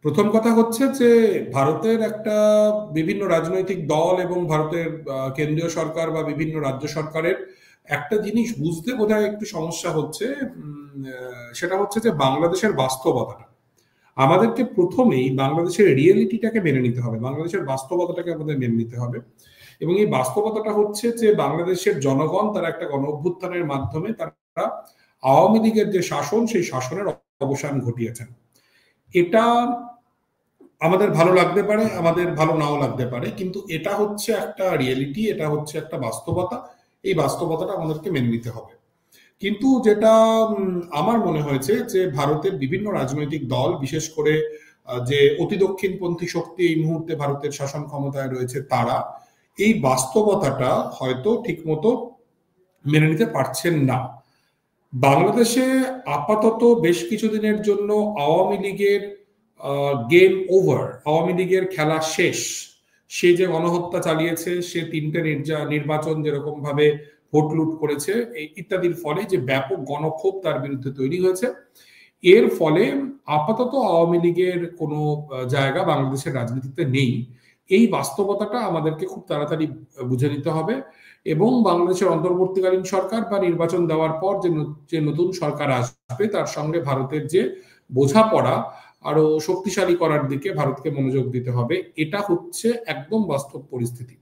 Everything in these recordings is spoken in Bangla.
প্রথম কথা হচ্ছে যে ভারতের একটা বিভিন্ন রাজনৈতিক দল এবং ভারতের কেন্দ্রীয় সরকার বা বিভিন্ন রাজ্য সরকারের একটা জিনিস বুঝতে বোধহয় একটু সমস্যা হচ্ছে। সেটা হচ্ছে যে বাংলাদেশের বাস্তবতাটা আমাদেরকে প্রথমেই বাংলাদেশের রিয়েলিটিটাকে মেনে নিতে হবে, বাংলাদেশের বাস্তবতাটাকে আমাদের মেনে নিতে হবে। এবং এই বাস্তবতাটা হচ্ছে যে বাংলাদেশের জনগণ তারা একটা গণ অভ্যুত্থানের মাধ্যমে তারা আওয়ামী লীগের যে শাসন সেই শাসনের অবসান ঘটিয়েছেন। এটা আমাদের ভালো লাগতে পারে, আমাদের ভালো নাও লাগতে পারে, কিন্তু এটা হচ্ছে একটা রিয়েলিটি, এটা হচ্ছে একটা বাস্তবতা। এই বাস্তবতাটা আমাদেরকে মেনে নিতে হবে। কিন্তু যেটা আমার মনে হয়েছে যে ভারতের বিভিন্ন রাজনৈতিক দল, বিশেষ করে যে অতি দক্ষিণপন্থী শক্তি এই মুহূর্তে ভারতের শাসন ক্ষমতায় রয়েছে, তারা এই বাস্তবতাটা হয়তো ঠিকমতো মেনে নিতে পারছেন না। বাংলাদেশে আপাতত বেশ কিছুদিনের জন্য আওয়ামী লীগের গেম ওভার, আওয়ামী লীগের খেলা শেষ। সে যে গণহত্যা চালিয়েছে, সে তিনটে নির্বাচন যেরকম ভাবে ভোট লুট করেছে ইত্যাদির ফলে যে ব্যাপক গণক্ষোভ তার বিরুদ্ধে তৈরি হয়েছে, এর ফলে আপাতত আওয়ামী লীগের কোনো জায়গা বাংলাদেশের রাজনীতিতে নেই। এই বাস্তবতাটা আমাদেরকে খুব তাড়াতাড়ি বুঝে নিতে হবে এবং বাংলাদেশের অন্তর্বর্তীকালীন সরকার বা নির্বাচন দেওয়ার পর যে নতুন সরকার আসবে তার সঙ্গে ভারতের যে বোঝাপড়া আরো শক্তিশালী করার দিকে ভারতকে মনোযোগ দিতে হবে। এটা হচ্ছে একদম বাস্তব পরিস্থিতি,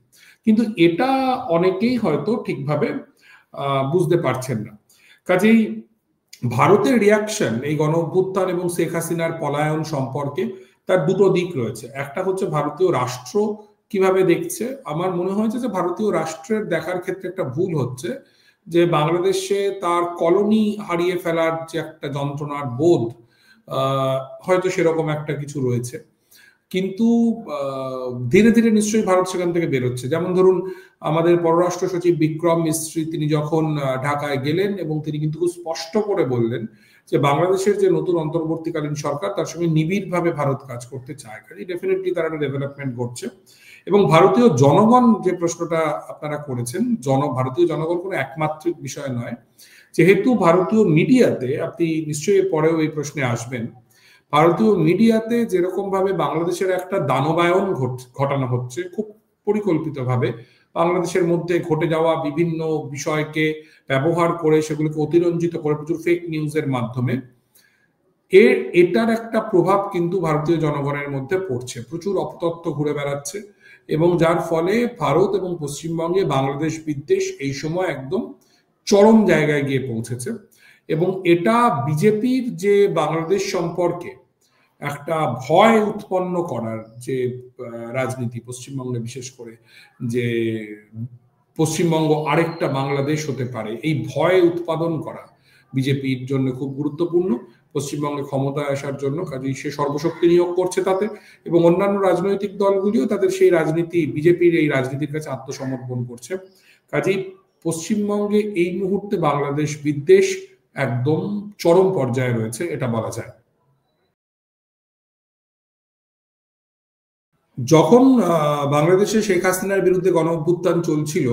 কিন্তু এটা অনেকেই হয়তো ঠিকভাবে বুঝতে পারছেন না। কাজেই ভারতের রিয়াকশন এই গণ অভ্যুত্থান এবং শেখ হাসিনার পলায়ন সম্পর্কে তার দুটো দিক রয়েছে। একটা হচ্ছে ভারতীয় রাষ্ট্র কিভাবে দেখছে। আমার মনে হয়েছে যে ভারতীয় রাষ্ট্রের দেখার ক্ষেত্রে একটা ভুল হচ্ছে যে বাংলাদেশে তার কলোনি হারিয়ে ফেলার যে একটা যন্ত্রণার বোধ হয়তো সেরকম একটা কিছু রয়েছে, কিন্তু ধীরে ধীরে নিশ্চয়ই ভারত সেখান থেকে বেরোচ্ছে। যেমন ধরুন, আমাদের পররাষ্ট্র সচিব বিক্রম মিস্ত্রি তিনি যখন ঢাকায় গেলেন এবং তিনি কিন্তু খুব স্পষ্ট করে বললেন যে বাংলাদেশের যে নতুন অন্তর্বর্তীকালীন সরকার তার সঙ্গে নিবিড়ভাবে ভারত কাজ করতে চায়। কাজে ডেফিনেটলি তার একটা ডেভেলপমেন্ট ঘটছে। এবং ভারতীয় জনগণ, যে প্রশ্নটা আপনারা করেছেন, ভারতীয় জনগণ কোনো একমাত্রিক বিষয় নয়। যেহেতু ভারতীয় মিডিয়াতে, আপনি নিশ্চয়ই পরেও এই প্রশ্নে আসবেন, ভারতীয় মিডিয়াতে যেরকম ভাবে বাংলাদেশের একটা দানবায়ন ঘটানো হচ্ছে খুব পরিকল্পিতভাবে, বাংলাদেশের মধ্যে ঘটে যাওয়া বিভিন্ন বিষয়কে ব্যবহার করে সেগুলোকে অতিরঞ্জিত করে প্রচুর ফেক নিউজের মাধ্যমে, এটার একটা প্রভাব কিন্তু ভারতীয় জনগণের মধ্যে পড়ছে। প্রচুর অপতথ্য ঘুরে বেড়াচ্ছে এবং যার ফলে ভারত এবং পশ্চিমবঙ্গে বাংলাদেশ বিদ্বেষ এই সময় একদম চরম জায়গায় গিয়ে পৌঁছেছে। এবং এটা বিজেপির যে বাংলাদেশ সম্পর্কে একটা ভয় উৎপন্ন করার যে রাজনীতি পশ্চিমবঙ্গে, বিশেষ করে যে পশ্চিমবঙ্গ আরেকটা বাংলাদেশ হতে পারে, এই ভয় উৎপাদন করা বিজেপির জন্য খুব গুরুত্বপূর্ণ পশ্চিমবঙ্গে ক্ষমতায় আসার জন্য। কাজেই সে সর্বশক্তি নিয়োগ করছে তাতে, এবং অন্যান্য রাজনৈতিক দলগুলিও তাদের সেই রাজনীতি, বিজেপির এই রাজনীতির কাছে আত্মসমর্পণ করছে। কাজেই পশ্চিমবঙ্গে এই মুহূর্তে বাংলাদেশ বিদ্বেষ একদম চরম পর্যায়ে রয়েছে, এটা বলা যায়। যখন বাংলাদেশে শেখ হাসিনার বিরুদ্ধে গণ অভ্যুত্থান চলছিল,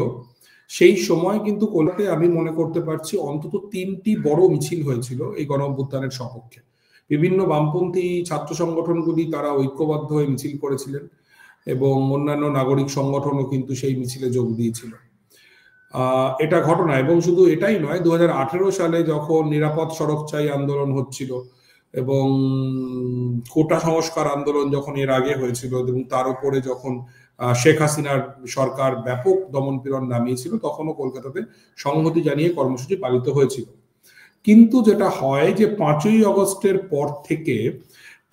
সেই সময় কিন্তু কলকাতায় আমি মনে করতে পারছি অন্তত 3টি বড় মিছিল হয়েছিল এই গণ অভ্যুত্থানের সপক্ষে। বিভিন্ন বামপন্থী ছাত্র সংগঠনগুলি তারা ঐক্যবদ্ধ হয়ে মিছিল করেছিলেন এবং অন্যান্য নাগরিক সংগঠনও কিন্তু সেই মিছিলে যোগ দিয়েছিল। এটা ঘটনা। এবং শুধু এটাই নয়, 2018 সালে যখন নিরাপদ সড়ক চাই আন্দোলন হচ্ছিল এবং কোটা সংস্কার আন্দোলন যখন এর আগে হয়েছিল এবং তার উপরে যখন শেখ হাসিনার সরকার ব্যাপক দমনপীড়ন নামিয়েছিল, তখনও কলকাতাতে সংহতি জানিয়ে কর্মসূচি পালিত হয়েছিল। কিন্তু যেটা হয় যে 5ই আগস্টের পর থেকে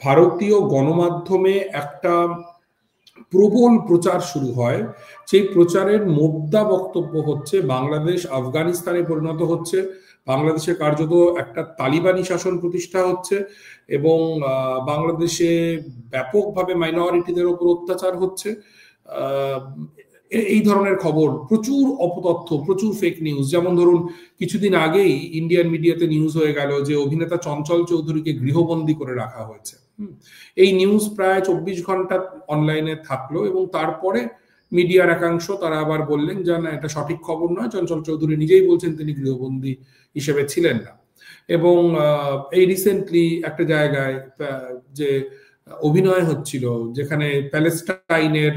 ভারতীয় গণমাধ্যমে একটা প্রবল প্রচার শুরু হয়। সেই প্রচারের মোদ্দা বক্তব্য হচ্ছে বাংলাদেশ আফগানিস্তানে পরিণত হচ্ছে, বাংলাদেশে কার্যত একটা তালিবানি শাসন প্রতিষ্ঠা হচ্ছে এবং বাংলাদেশে ব্যাপকভাবে মাইনরিটিদের উপর অত্যাচার হচ্ছে। এই ধরনের খবর, প্রচুর অপতথ্য, প্রচুর ফেক নিউজ। যেমন ধরুন, কিছুদিন আগেই ইন্ডিয়ান মিডিয়াতে নিউজ হয়ে গেল যে অভিনেতা চঞ্চল চৌধুরীকে গৃহবন্দী করে রাখা হয়েছে। এই নিউজ প্রায় 24 ঘন্টা অনলাইনে থাকলো এবং তারপরে মিডিয়ার একাংশ তারা আবার বললেন যে না, এটা সঠিক খবর নয়, চঞ্চল চৌধুরী নিজেই বলছেন তিনি গৃহবন্দী হিসেবে ছিলেন না। এবং এই রিসেন্টলি একটা জায়গায় যে অভিনয় হচ্ছিল, যেখানে প্যালেস্টাইনের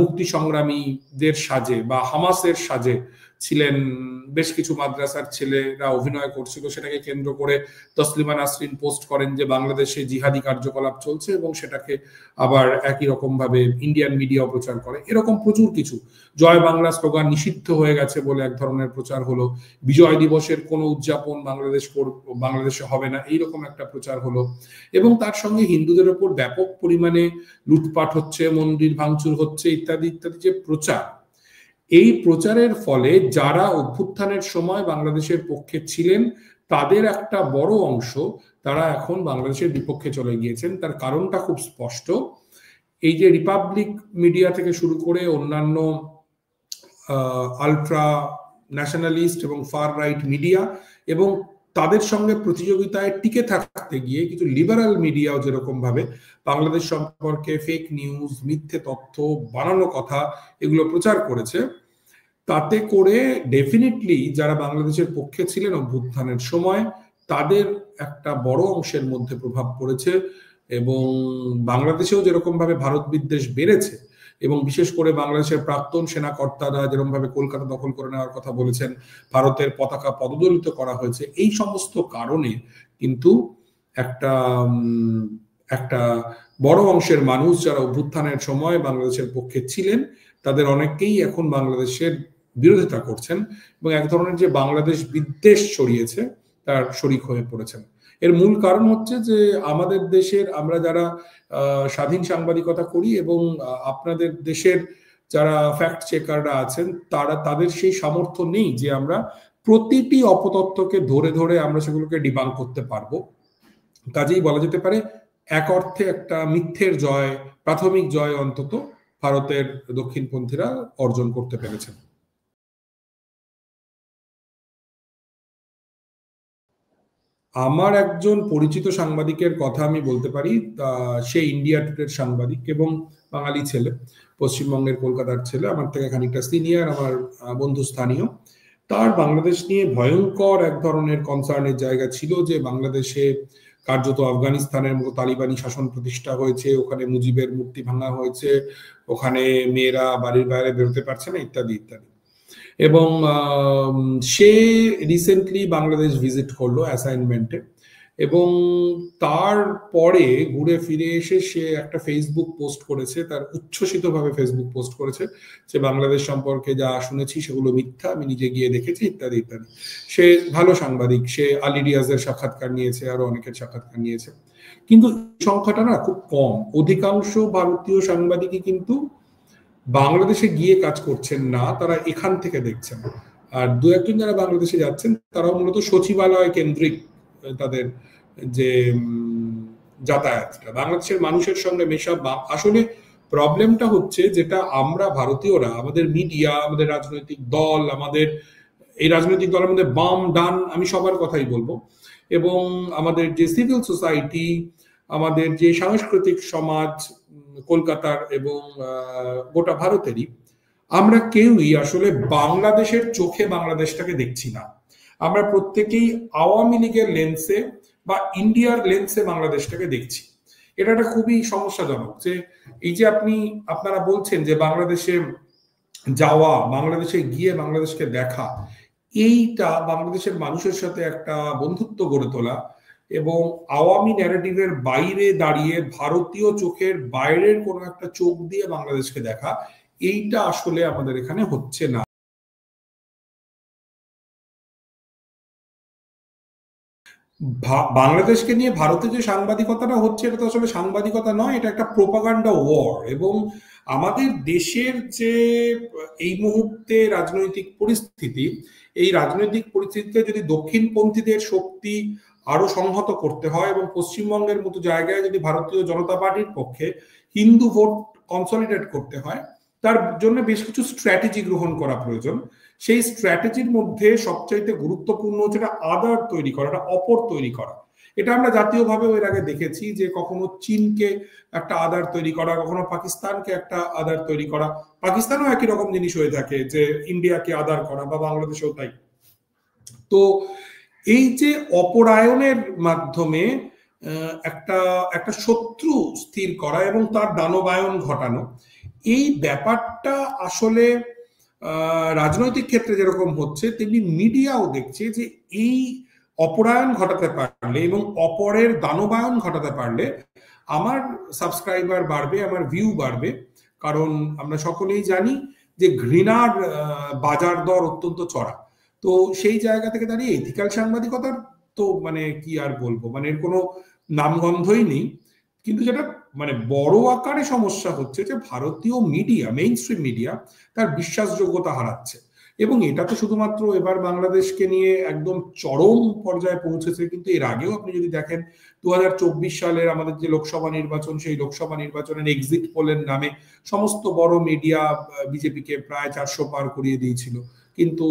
মুক্তি সংগ্রামীদের সাজে বা হামাসের সাজে ছিলেন বেশ কিছু মাদ্রাসার ছেলেরা অভিনয় করছিল, সেটাকে কেন্দ্র করে তসলিমা নাসরিন পোস্ট করেন যে বাংলাদেশে জিহাদি কার্যকলাপ চলছে, এবং সেটাকে আবার একই রকম ভাবে ইন্ডিয়ান মিডিয়া প্রচার করে। এরকম প্রচুর কিছু, জয় বাংলা স্লোগান নিষিদ্ধ হয়ে গেছে বলে এক ধরনের প্রচার হলো, বিজয় দিবসের কোনো উদযাপন বাংলাদেশে হবে না, এইরকম একটা প্রচার হলো, এবং তার সঙ্গে হিন্দুদের ওপর ব্যাপক পরিমাণে লুটপাট হচ্ছে, মন্দির ভাঙচুর হচ্ছে, ইত্যাদি ইত্যাদি যে প্রচার, এই প্রচারের ফলে যারা অভ্যুত্থানের সময় বাংলাদেশের পক্ষে ছিলেন তাদের একটা বড় অংশ তারা এখন বাংলাদেশের বিপক্ষে চলে গিয়েছেন। তার কারণটা খুব স্পষ্ট। এই যে রিপাবলিক মিডিয়া থেকে শুরু করে অন্যান্য আলট্রা ন্যাশনালিস্ট এবং ফার রাইট মিডিয়া, এবং তাদের সঙ্গে প্রতিযোগিতায় টিকে থাকতে গিয়ে কিছু লিবারাল মিডিয়াও যেরকম ভাবে বাংলাদেশ সম্পর্কে ফেক নিউজ, মিথ্যে তথ্য, বানানো কথা এগুলো প্রচার করেছে, তাতে করে ডেফিনেটলি যারা বাংলাদেশের পক্ষে ছিলেন অভ্যুত্থানের সময় তাদের একটা বড় অংশের মধ্যে প্রভাব পড়েছে। এবং বাংলাদেশেও যেরকম ভাবে ভারত বিদ্বেষ বেড়েছে, এবং বিশেষ করে বাংলাদেশের প্রাক্তন সেনাকর্তারা যেরকম ভাবে কলকাতা দখল করে নেওয়ার কথা বলেছেন, ভারতের পতাকা পদদলিত করা হয়েছে, এই সমস্ত কারণে কিন্তু একটা একটা বড় অংশের মানুষ যারা অভ্যুত্থানের সময় বাংলাদেশের পক্ষে ছিলেন তাদের অনেকেই এখন বাংলাদেশের বিরোধিতা করছেন, এবং এক ধরনের যে বাংলাদেশ বিদ্বেষ ছড়িয়েছে তার শরিক হয়ে পড়েছেন। এর মূল কারণ হচ্ছে যে আমাদের দেশের, আমরা যারা স্বাধীন সাংবাদিকতা করি এবং আপনাদের দেশের যারা ফ্যাক্ট চেকাররা আছেন তাদের সেই সামর্থ্য নেই যে আমরা প্রতিটি অপতথ্যকে ধরে ধরে আমরা সেগুলোকে ডিবাঙ্ক করতে পারবো। কাজেই বলা যেতে পারে এক অর্থে একটা মিথ্যের জয়, প্রাথমিক জয় অন্তত ভারতের দক্ষিণপন্থীরা অর্জন করতে পেরেছেন। আমার একজন পরিচিত সাংবাদিকের কথা আমি বলতে পারি, সে ইন্ডিয়া টুডের সাংবাদিক এবং বাঙালি ছেলে, পশ্চিমবঙ্গের কলকাতার ছেলে, আমার থেকে খানিকটা সিনিয়র, আমার বন্ধু স্থানীয়। তার বাংলাদেশ নিয়ে ভয়ঙ্কর এক ধরনের কনসার্নের জায়গা ছিল যে বাংলাদেশে কার্যত আফগানিস্তানের মতো তালিবানি শাসন প্রতিষ্ঠা হয়েছে, ওখানে মুজিবের মূর্তি ভাঙা হয়েছে, ওখানে মেয়েরা বাড়ির বাইরে বেরোতে পারছে না, ইত্যাদি ইত্যাদি। এবং সে রিসেন্টলি বাংলাদেশ ভিজিট করলো অ্যাসাইনমেন্টে, এবং তারপরে ঘুরে ফিরে এসে সে একটা ফেসবুক পোস্ট করেছে, তার উচ্ছ্বসিতভাবে ফেসবুক পোস্ট করেছে যে বাংলাদেশ সম্পর্কে যা শুনেছি সেগুলো মিথ্যা, আমি নিজে গিয়ে দেখেছি, ইত্যাদি ইত্যাদি। সে ভালো সাংবাদিক, সে আলী রিয়াজের সাক্ষাৎকার নিয়েছে, আরো অনেকের সাক্ষাৎকার নিয়েছে, কিন্তু সংখ্যাটা না খুব কম। অধিকাংশ ভারতীয় সাংবাদিকই কিন্তু বাংলাদেশে গিয়ে কাজ করছেন না, তারা এখান থেকে দেখছেন। আর দু একজন যারা বাংলাদেশে যাচ্ছেন তারাও মূলত সচিবালয় কেন্দ্রিক তাদের যে যাতায়াতটা, বাংলাদেশের মানুষের সঙ্গে মেশা। আসলে প্রবলেমটা হচ্ছে যেটা আমরা ভারতীয়রা, আমাদের মিডিয়া, আমাদের রাজনৈতিক দল, আমাদের এই রাজনৈতিক দলের মধ্যে বাম ডান আমি সবার কথাই বলবো, এবং আমাদের যে সিভিল সোসাইটি, আমাদের যে সাংস্কৃতিক সমাজ কলকাতার এবং গোটা ভারতেরই, আমরা কেউই আসলে বাংলাদেশের চোখে বাংলাদেশটাকে দেখছি না। আমরা প্রত্যেকেই আওয়ামী লীগের লেন্সে বা ইন্ডিয়ার লেন্সে বাংলাদেশটাকে দেখছি। এটা একটা খুবই সমস্যাজনক যে এই যে আপনারা বলছেন যে বাংলাদেশে যাওয়া, বাংলাদেশে গিয়ে বাংলাদেশকে দেখা, এইটা বাংলাদেশের মানুষের সাথে একটা বন্ধুত্ব গড়ে তোলা এবং আওয়ামী ন্যারেটিভের বাইরে দাঁড়িয়ে ভারতীয় চোখের বাইরের কোনো একটা চোখ দিয়ে বাংলাদেশকে দেখা, এইটা আসলে আমাদের এখানে হচ্ছে না। বাংলাদেশকে নিয়ে ভারতে যে সাংবাদিকতাটা হচ্ছে এটা তো আসলে সাংবাদিকতা নয়, এটা একটা প্রোপাগান্ডা ওয়ার। এবং আমাদের দেশের যে এই মুহূর্তে রাজনৈতিক পরিস্থিতি, এই রাজনৈতিক পরিস্থিতিতে যদি দক্ষিণপন্থীদের শক্তি আরো সংহত করতে হয় এবং পশ্চিমবঙ্গের মতো জায়গায় যদি ভারতীয় জনতা পার্টির পক্ষে হিন্দু ভোট কনসলিডেট করতে হয়, তার জন্য বেশ কিছু স্ট্র্যাটেজি গ্রহণ করা প্রয়োজন। সেই স্ট্র্যাটেজির মধ্যে সবচাইতে গুরুত্বপূর্ণ হচ্ছে একটা আদার তৈরি করা, একটা অপর তৈরি করা। এটা আমরা জাতীয়ভাবে এর আগে দেখেছি যে কখনো চীনকে একটা আদার তৈরি করা, কখনো পাকিস্তানকে একটা আদার তৈরি করা। পাকিস্তানও একই রকম জিনিস হয়ে থাকে যে ইন্ডিয়াকে আদার করা, বা বাংলাদেশেও তাই। তো এই যে অপরায়নের মাধ্যমে একটা একটা শত্রু স্থির করা এবং তার দানবায়ন ঘটানো, এই ব্যাপারটা আসলে রাজনৈতিক ক্ষেত্রে যেরকম হচ্ছে তেমনি মিডিয়াও দেখছে যে এই অপরায়ণ ঘটাতে পারলে এবং অপরের দানবায়ন ঘটাতে পারলে আমার সাবস্ক্রাইবার বাড়বে, আমার ভিউ বাড়বে। কারণ আমরা সকলেই জানি যে ঘৃণার বাজার দর অত্যন্ত চড়া। তো সেই জায়গা থেকে দাঁড়িয়ে এথিক্যাল সাংবাদিকতার তো মানে কি আর বলবো, মানে এর কোনো নামগন্ধই নেই। কিন্তু যেটা মানে বড় আকারে সমস্যা হচ্ছে যে ভারতীয় মিডিয়া, মেইন স্ট্রিম মিডিয়া তার বিশ্বাসযোগ্যতা হারাচ্ছে। এবং এটা তো শুধুমাত্র এবার বাংলাদেশকে নিয়ে একদম চরম পর্যায়ে পৌঁছেছে, কিন্তু এর আগেও আপনি যদি দেখেন 2024 সালের আমাদের যে লোকসভা নির্বাচন, সেই লোকসভা নির্বাচনের এক্সিট পোলের নামে সমস্ত বড় মিডিয়া বিজেপিকে প্রায় 400 পার করিয়ে দিয়েছিল, কিন্তু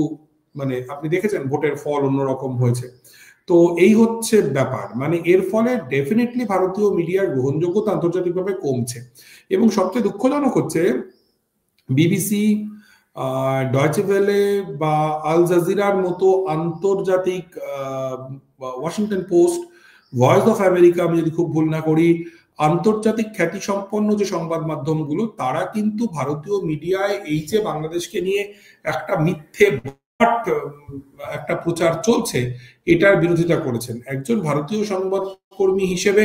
মানে আপনি দেখেছেন ভোটের ফল অন্যরকম হয়েছে। তো এই হচ্ছে ব্যাপার, মানে এর ফলে ডেফিনেটলি ভারতীয় মিডিয়ার গ্রহণযোগ্যতা আন্তর্জাতিকভাবে কমছে। এবং সবচেয়ে দুঃখজনক হচ্ছে বিবিসি, ডয়চে ভেলে বা আল জাজিরার মতো আন্তর্জাতিক, Washington post, voice of America আমি যদি খুব ভুল না করি, আন্তর্জাতিক খ্যাতিসম্পন্ন যে সংবাদ মাধ্যমগুলো, তারা কিন্তু ভারতীয় মিডিয়ায় এই যে বাংলাদেশকে নিয়ে একটা মিথ্যে একটা প্রচার চলছে এটার বিরোধিতা করেছেন। একজন ভারতীয় সংবাদকর্মী হিসেবে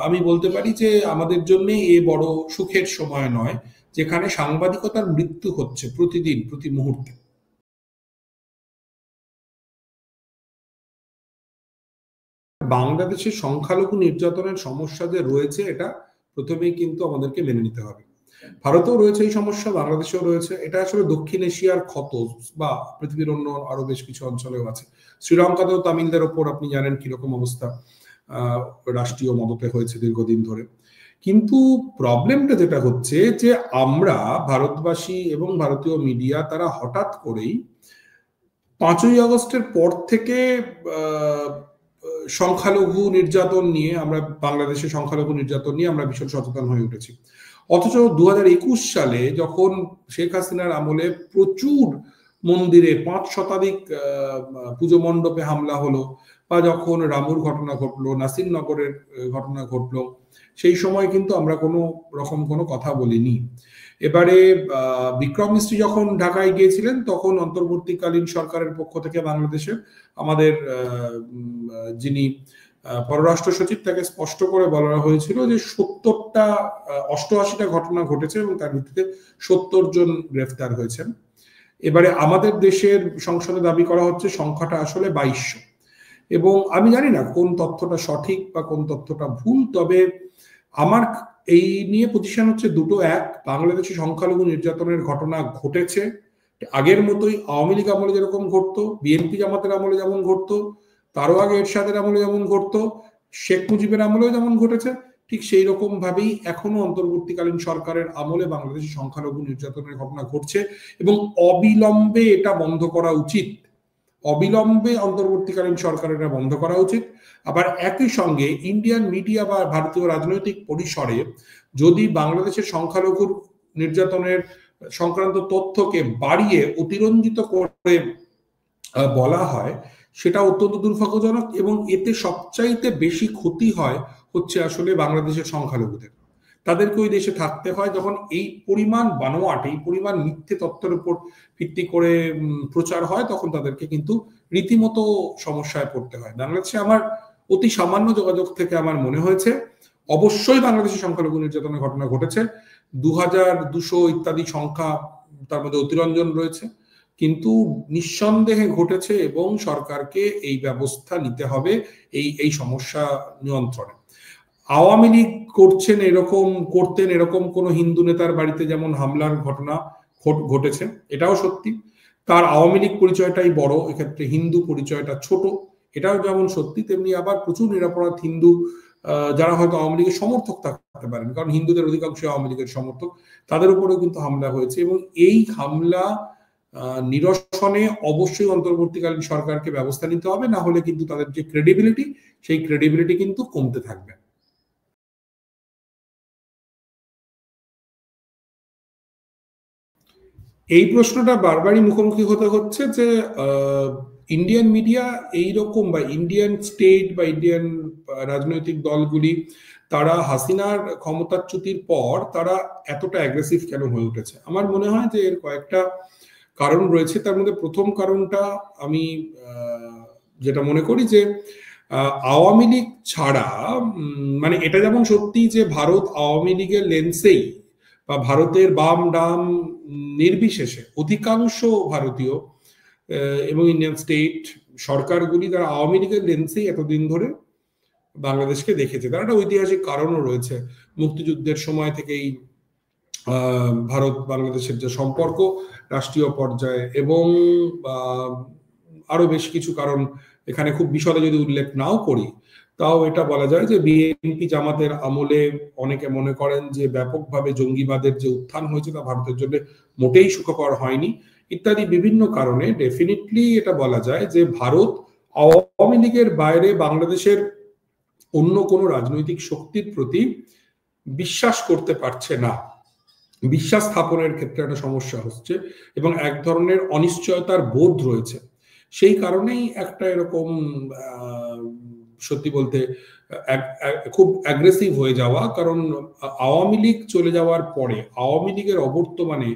আমি বলতে পারি যে আমাদের জন্য এ বড় সুখের সময় নয় যেখানে সাংবাদিকতার মৃত্যু হচ্ছে প্রতিদিন, প্রতি মুহূর্তে। বাংলাদেশের সংখ্যালঘু নির্যাতনের সমস্যা যে রয়েছে এটা প্রথমেই কিন্তু আমাদেরকে মেনে নিতে হবে। ভারতেও রয়েছে এই সমস্যা, বাংলাদেশেও রয়েছে। এটা আসলে দক্ষিণ এশিয়ার ক্ষত, বা পৃথিবীর অন্য আরো বেশ কিছু অঞ্চলেও আছে। শ্রীলঙ্কাতেও তামিলদের ওপর আপনি জানেন কিরকম অবস্থা রাষ্ট্রীয় মদতে হয়েছে দীর্ঘদিন ধরে। কিন্তু প্রবলেমটা যেটা হচ্ছে যে আমরা ভারতবাসী এবং ভারতীয় মিডিয়া তারা হঠাৎ করেই 5ই আগস্টের পর থেকে সংখ্যালঘু নির্যাতন নিয়ে, আমরা বাংলাদেশে সংখ্যালঘু নির্যাতন নিয়ে আমরা ভীষণ সচেতন হয়ে উঠেছি। অথচ 2021 সালে যখন শেখ হাসিনার আমলে প্রচুর মন্দিরে 5 শতাধিক পুজো মণ্ডপে হামলা হলো, বা যখন রামুর ঘটনা ঘটলো, নাসিরনগরের ঘটনা ঘটলো, সেই সময় কিন্তু আমরা কোনো রকম কোনো কথা বলিনি। এবারে বিক্রম মিস্ত্রি যখন ঢাকায় গিয়েছিলেন তখন অন্তর্বর্তীকালীন সরকারের পক্ষ থেকে বাংলাদেশের আমাদের যিনি পররাষ্ট্র সচিব, তাকে স্পষ্ট করে বলা হয়েছিল যে 88টা ঘটনা ঘটেছে এবং তার ভিত্তিতে 70 জন গ্রেফতার হয়েছেন। এবারে আমাদের দেশের সংসদে দাবি করা হচ্ছে সংখ্যাটা আসলে 2200। এবং আমি জানি না কোন তথ্যটা সঠিক বা কোন তথ্যটা ভুল, তবে আমার এই নিয়ে পজিশন হচ্ছে দুটো। এক, বাংলাদেশে সংখ্যালঘু নির্যাতনের ঘটনা ঘটেছে আগের মতোই, আওয়ামী লীগ আমলে যেরকম ঘটতো, বিএনপি জামাতের আমলে যেমন ঘটতো, তারও আগে এরশাদের আমলে যেমন ঘটতো, শেখ মুজিবের আমলেও যেমন ঘটেছে, ঠিক সেই রকম ভাবেই এখনো অন্তর্বর্তীকালীন সরকারের আমলে বাংলাদেশে সংখ্যালঘু নির্যাতনের ঘটনা ঘটছে এবং অবিলম্বে এটা বন্ধ করা উচিত। অবিলম্বে অন্তর্বর্তীকালীন সরকারের এটা বন্ধ করা উচিত। আবার একই সঙ্গে ইন্ডিয়ান মিডিয়া বা ভারতীয় রাজনৈতিক পরিসরে যদি বাংলাদেশের সংখ্যালঘুর নির্যাতনের সংক্রান্ত তথ্যকে বাড়িয়ে অতিরঞ্জিত করে বলা হয়, সেটা অত্যন্ত দুর্ভাগ্যজনক। এবং এতে সবচাইতে বেশি ক্ষতি হচ্ছে আসলে বাংলাদেশের সংখ্যালঘুদের। তাদেরকে ওই দেশে থাকতে হয় যখন এই পরিমাণ বানোয়াট, এই পরিমাণ মিথ্যে তথ্যের উপর ভিত্তি করে প্রচার হয়, তখন তাদেরকে কিন্তু রীতিমতো সমস্যায় পড়তে হয়। বাংলাদেশে আমার অতি সামান্য যোগাযোগ থেকে আমার মনে হয়েছে অবশ্যই বাংলাদেশে সংখ্যালঘু নির্যাতনের ঘটনা ঘটেছে, 2200 ইত্যাদি সংখ্যা, তার মধ্যে অতিরঞ্জন রয়েছে, কিন্তু নিঃসন্দেহে ঘটেছে এবং সরকারকে এই ব্যবস্থা নিতে হবে এই সমস্যা নিয়ন্ত্রণে। আওয়ামী লীগ করতেন এরকম কোন হিন্দু নেতার বাড়িতে যেমন হামলার ঘটনা ঘটেছে, এটাও সত্যি। তার আওয়ামী লীগ পরিচয়টাই বড়, এক্ষেত্রে হিন্দু পরিচয়টা ছোট, এটাও যেমন সত্যি। তেমনি আবার প্রচুর নিরপরাধ হিন্দু যারা হয়তো আওয়ামী লীগের সমর্থক থাকতে পারেন, কারণ হিন্দুদের অধিকাংশ আওয়ামী লীগের সমর্থক, তাদের উপরেও কিন্তু হামলা হয়েছে। এবং এই হামলা নিরসনে অবশ্যই অন্তর্বর্তীকালীন সরকারকে ব্যবস্থা নিতে হবে, না হলে কিন্তু তাদের যে ক্রেডিবিলিটি, সেই ক্রেডিবিলিটি কিন্তু কমতে থাকবে। এই প্রশ্নটা বারবারই মুখোমুখি হতে হচ্ছে যে ইন্ডিয়ান মিডিয়া এইরকম বা ইন্ডিয়ান স্টেট বা ইন্ডিয়ান রাজনৈতিক দলগুলি তারা হাসিনার ক্ষমতাচ্যুতির পর তারা এতটা অ্যাগ্রেসিভ কেন হয়ে উঠেছে? আমার মনে হয় যে এর কয়েকটা কারণ রয়েছে। তার মধ্যে প্রথম কারণটা আমি যেটা মনে করি যে আওয়ামী লীগ ছাড়া মানে এটা যেমন সত্যি যে ভারত আওয়ামী লীগের লেন্সেই বা ভারতের বাম ডাম নির্বিশেষে অধিকাংশ ভারতীয় এবং ইন্ডিয়ান স্টেট সরকারগুলি তারা আওয়ামী লীগের লেন্সেই এতদিন ধরে বাংলাদেশকে দেখেছে। তার একটা ঐতিহাসিক কারণও রয়েছে। মুক্তিযুদ্ধের সময় থেকেই ভারত বাংলাদেশের যে সম্পর্ক রাষ্ট্রীয় পর্যায়ে এবং আরো বেশ কিছু কারণ এখানে খুব বিশদে যদি উল্লেখ নাও করি, তাও এটা বলা যায় যে বিএনপি জামাতের আমলে অনেকে মনে করেন যে ব্যাপকভাবে জঙ্গিবাদের যে উত্থান হয়েছে তা ভারতের জন্য মোটেই সুখকর হয়নি ইত্যাদি বিভিন্ন কারণে ডেফিনেটলি এটা বলা যায় যে ভারত আওয়ামী লীগের বাইরে বাংলাদেশের অন্য কোনো রাজনৈতিক শক্তির প্রতি বিশ্বাস করতে পারছে না। বিশ্বাস স্থাপনের ক্ষেত্রে একটা সমস্যা হচ্ছে এবং এক ধরনের অনিশ্চয়তার বোধ রয়েছে। সেই কারণেই একটা এরকম সত্যি বলতে খুব অ্যাগ্রেসিভ হয়ে যাওয়া। কারণ আওয়ামী লীগ চলে যাওয়ার পরে আওয়ামী লীগের অবর্তমানে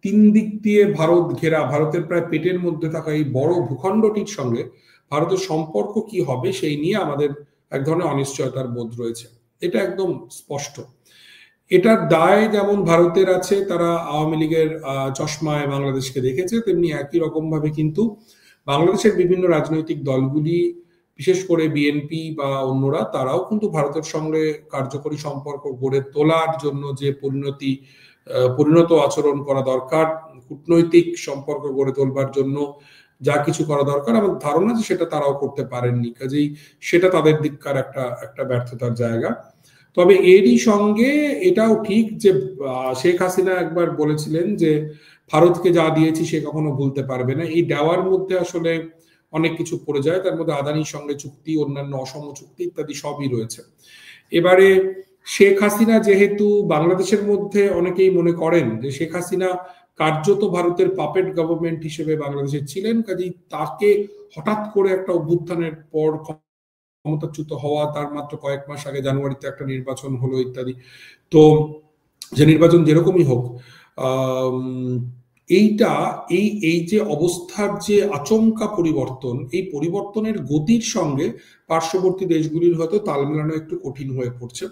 তিন দিক দিয়ে ভারত ঘেরা, ভারতের প্রায় পেটের মধ্যে থাকা এই বড় ভূখণ্ডটির সঙ্গে ভারতের সম্পর্ক কি হবে সেই নিয়ে আমাদের এক ধরনের অনিশ্চয়তার বোধ রয়েছে। এটা একদম স্পষ্ট। এটার দায় যেমন ভারতের আছে, তারা আওয়ামী লীগের চশমায় বাংলাদেশকে দেখেছে, তেমনি একই রকম ভাবে কিন্তু বাংলাদেশের বিভিন্ন রাজনৈতিক দলগুলি বিশেষ করে বিএনপি বা অন্যরা তারাও কিন্তু ভারতের সঙ্গে কার্যকরী সম্পর্ক গড়ে তোলার জন্য যে পরিণত আচরণ করা দরকার, কূটনৈতিক সম্পর্ক গড়ে তোলবার জন্য যা কিছু করা দরকার, আমার ধারণা যে সেটা তারাও করতে পারেননি। কাজেই সেটা তাদের দিককার একটা ব্যর্থতার জায়গা। তবে এরই সঙ্গে এটাও ঠিক যে শেখ হাসিনা একবার বলেছিলেন যে ভারতকে যা দিয়েছি সে কখনো ভুলতে পারবে না। এই দেওয়ার মধ্যে আসলে অনেক কিছু পড়ে যায়, তার মধ্যে আদানির সঙ্গে চুক্তি, অন্যান্য অসম চুক্তি ইত্যাদি সবই রয়েছে। এবারে শেখ হাসিনা যেহেতু বাংলাদেশের মধ্যে অনেকেই মনে করেন যে শেখ হাসিনা কার্যত ভারতের পাপেট গভর্নমেন্ট হিসেবে বাংলাদেশে ছিলেন, কাজেই তাকে হঠাৎ করে একটা অভ্যুত্থানের পর ক্ষমতাচ্যুত হওয়া, তার মাত্র কয়েক মাস আগে জানুয়ারিতে একটা নির্বাচন হলো ইত্যাদি, তো যে নির্বাচন যেরকমই হোক এই যে অবস্থার যে আচমকা পরিবর্তন, এই পরিবর্তনের গতির সঙ্গে পার্শ্ববর্তী দেশগুলির হয়তো তাল মেলানো একটু কঠিন হয়ে পড়ছে।